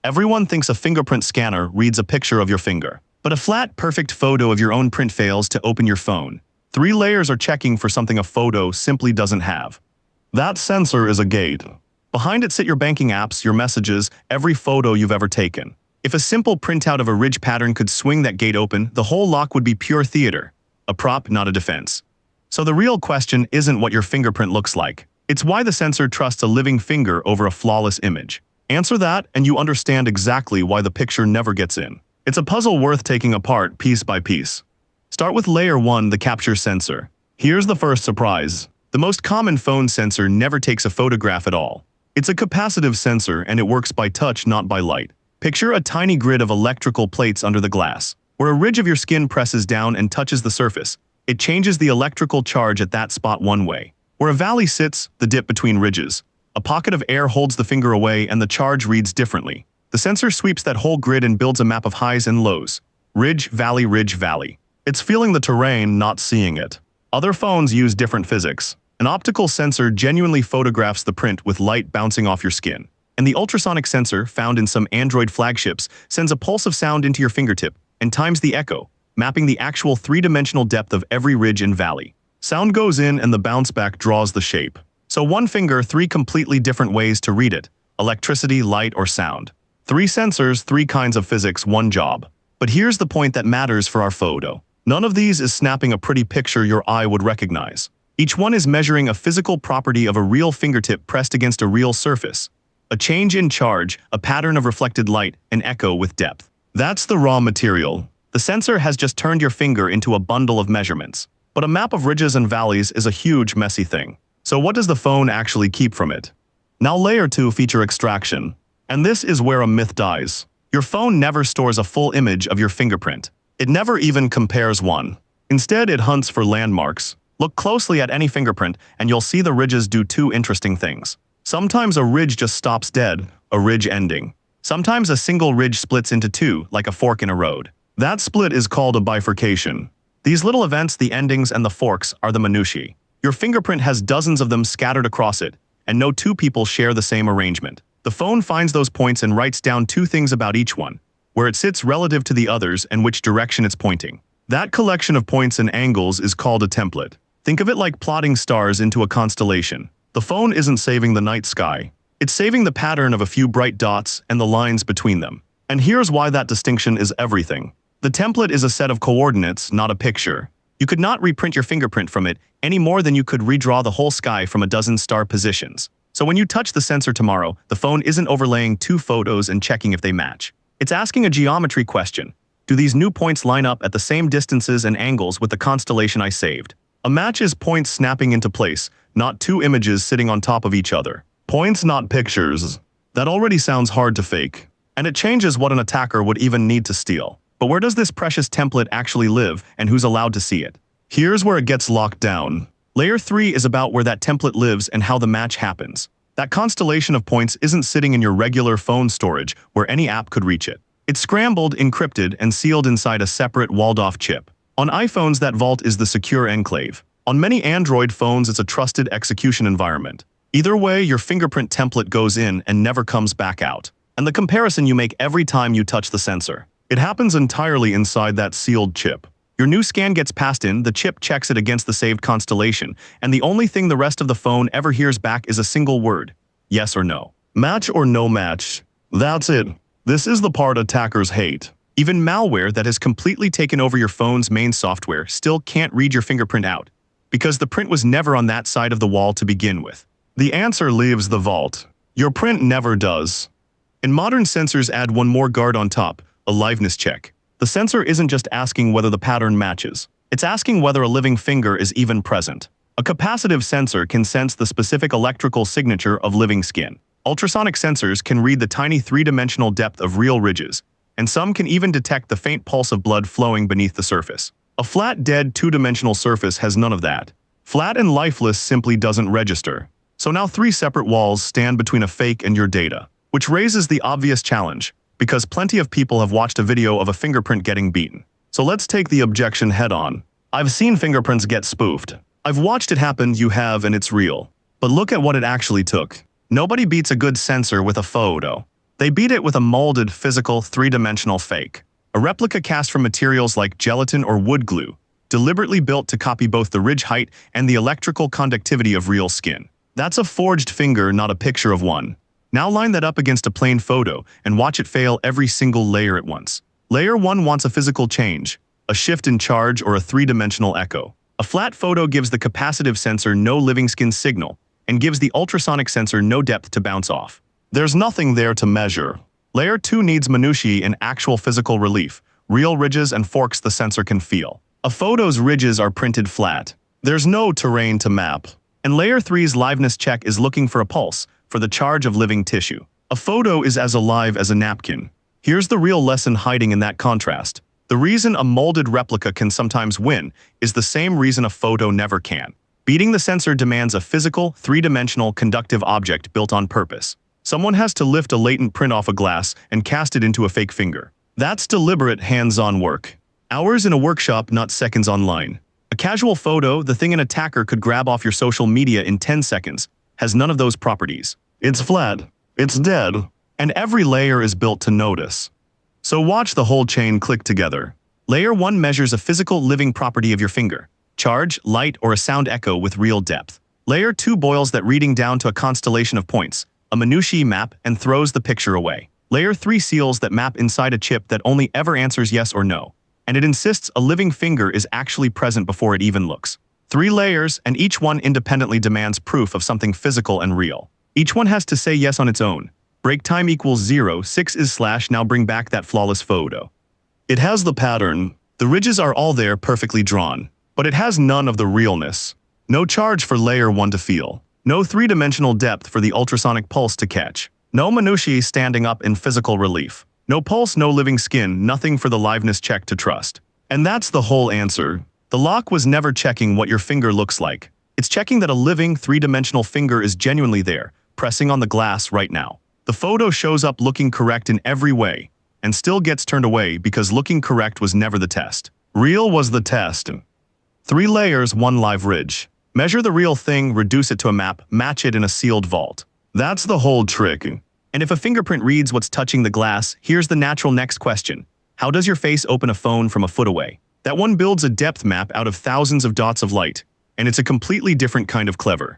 Everyone thinks a fingerprint scanner reads a picture of your finger. But a flat, perfect photo of your own print fails to open your phone. 3 layers are checking for something a photo simply doesn't have. That sensor is a gate. Behind it sit your banking apps, your messages, every photo you've ever taken. If a simple printout of a ridge pattern could swing that gate open, the whole lock would be pure theater. A prop, not a defense. So the real question isn't what your fingerprint looks like. It's why the sensor trusts a living finger over a flawless image. Answer that, and you understand exactly why the picture never gets in. It's a puzzle worth taking apart piece by piece. Start with layer 1, the capture sensor. Here's the first surprise. The most common phone sensor never takes a photograph at all. It's a capacitive sensor, and it works by touch, not by light. Picture a tiny grid of electrical plates under the glass. Where a ridge of your skin presses down and touches the surface, it changes the electrical charge at that spot one way. Where a valley sits, the dip between ridges, a pocket of air holds the finger away and the charge reads differently. The sensor sweeps that whole grid and builds a map of highs and lows. Ridge, valley, ridge, valley. It's feeling the terrain, not seeing it. Other phones use different physics. An optical sensor genuinely photographs the print with light bouncing off your skin. And the ultrasonic sensor, found in some Android flagships, sends a pulse of sound into your fingertip and times the echo, mapping the actual 3-dimensional depth of every ridge and valley. Sound goes in and the bounce back draws the shape. So one finger, 3 completely different ways to read it: electricity, light, or sound. 3 sensors, 3 kinds of physics, 1 job. But here's the point that matters for our photo. None of these is snapping a pretty picture your eye would recognize. Each one is measuring a physical property of a real fingertip pressed against a real surface. A change in charge, a pattern of reflected light, an echo with depth. That's the raw material. The sensor has just turned your finger into a bundle of measurements. But a map of ridges and valleys is a huge, messy thing. So what does the phone actually keep from it? Now layer 2, feature extraction. And this is where a myth dies. Your phone never stores a full image of your fingerprint. It never even compares one. Instead, it hunts for landmarks. Look closely at any fingerprint, and you'll see the ridges do 2 interesting things. Sometimes a ridge just stops dead, a ridge ending. Sometimes a single ridge splits into 2, like a fork in a road. That split is called a bifurcation. These little events, the endings and the forks, are the minutiae. Your fingerprint has dozens of them scattered across it, and no 2 people share the same arrangement. The phone finds those points and writes down 2 things about each one: where it sits relative to the others and which direction it's pointing. That collection of points and angles is called a template. Think of it like plotting stars into a constellation. The phone isn't saving the night sky. It's saving the pattern of a few bright dots and the lines between them. And here's why that distinction is everything. The template is a set of coordinates, not a picture. You could not reprint your fingerprint from it any more than you could redraw the whole sky from a dozen star positions. So when you touch the sensor tomorrow, the phone isn't overlaying 2 photos and checking if they match. It's asking a geometry question. Do these new points line up at the same distances and angles with the constellation I saved? A match is points snapping into place, not 2 images sitting on top of each other. Points, not pictures. That already sounds hard to fake. And it changes what an attacker would even need to steal. But where does this precious template actually live, and who's allowed to see it? Here's where it gets locked down. Layer 3 is about where that template lives and how the match happens. That constellation of points isn't sitting in your regular phone storage where any app could reach it. It's scrambled, encrypted, and sealed inside a separate walled-off chip. On iPhones, that vault is the secure enclave. On many Android phones, it's a trusted execution environment. Either way, your fingerprint template goes in and never comes back out. And the comparison you make every time you touch the sensor, it happens entirely inside that sealed chip. Your new scan gets passed in, the chip checks it against the saved constellation, and the only thing the rest of the phone ever hears back is a single word: yes or no. Match or no match. That's it. This is the part attackers hate. Even malware that has completely taken over your phone's main software still can't read your fingerprint out, because the print was never on that side of the wall to begin with. The answer leaves the vault. Your print never does. And modern sensors add one more guard on top: a liveness check. The sensor isn't just asking whether the pattern matches. It's asking whether a living finger is even present. A capacitive sensor can sense the specific electrical signature of living skin. Ultrasonic sensors can read the tiny 3-dimensional depth of real ridges, and some can even detect the faint pulse of blood flowing beneath the surface. A flat, dead 2-dimensional surface has none of that. Flat and lifeless simply doesn't register. So now 3 separate walls stand between a fake and your data, which raises the obvious challenge, because plenty of people have watched a video of a fingerprint getting beaten. So let's take the objection head on. I've seen fingerprints get spoofed. I've watched it happen, you have, and it's real. But look at what it actually took. Nobody beats a good sensor with a photo. They beat it with a molded, physical, three-dimensional fake. A replica cast from materials like gelatin or wood glue, deliberately built to copy both the ridge height and the electrical conductivity of real skin. That's a forged finger, not a picture of one. Now line that up against a plain photo and watch it fail every single layer at once. Layer 1 wants a physical change, a shift in charge or a three-dimensional echo. A flat photo gives the capacitive sensor no living skin signal and gives the ultrasonic sensor no depth to bounce off. There's nothing there to measure. Layer 2 needs minutiae and actual physical relief, real ridges and forks the sensor can feel. A photo's ridges are printed flat. There's no terrain to map. And Layer 3's liveness check is looking for a pulse, for the charge of living tissue. A photo is as alive as a napkin. Here's the real lesson hiding in that contrast. The reason a molded replica can sometimes win is the same reason a photo never can. Beating the sensor demands a physical, three-dimensional, conductive object built on purpose. Someone has to lift a latent print off a glass and cast it into a fake finger. That's deliberate, hands-on work. Hours in a workshop, not seconds online. A casual photo, the thing an attacker could grab off your social media in 10 seconds, has none of those properties. It's flat, it's dead, and every layer is built to notice. So watch the whole chain click together. Layer 1 measures a physical living property of your finger, charge, light, or a sound echo with real depth. Layer 2 boils that reading down to a constellation of points, a minutiae map, and throws the picture away. Layer 3 seals that map inside a chip that only ever answers yes or no, and it insists a living finger is actually present before it even looks. 3 layers, and each one independently demands proof of something physical and real. Each one has to say yes on its own. Break time equals 0, 6 is slash, now bring back that flawless photo. It has the pattern. The ridges are all there, perfectly drawn. But it has none of the realness. No charge for layer 1 to feel. No three-dimensional depth for the ultrasonic pulse to catch. No minutiae standing up in physical relief. No pulse, no living skin, nothing for the liveness check to trust. And that's the whole answer. The lock was never checking what your finger looks like. It's checking that a living, three-dimensional finger is genuinely there, pressing on the glass right now. The photo shows up looking correct in every way, and still gets turned away because looking correct was never the test. Real was the test. 3 layers, 1 live ridge. Measure the real thing, reduce it to a map, match it in a sealed vault. That's the whole trick. And if a fingerprint reads what's touching the glass, here's the natural next question. How does your face open a phone from a foot away? That one builds a depth map out of thousands of dots of light, and it's a completely different kind of clever.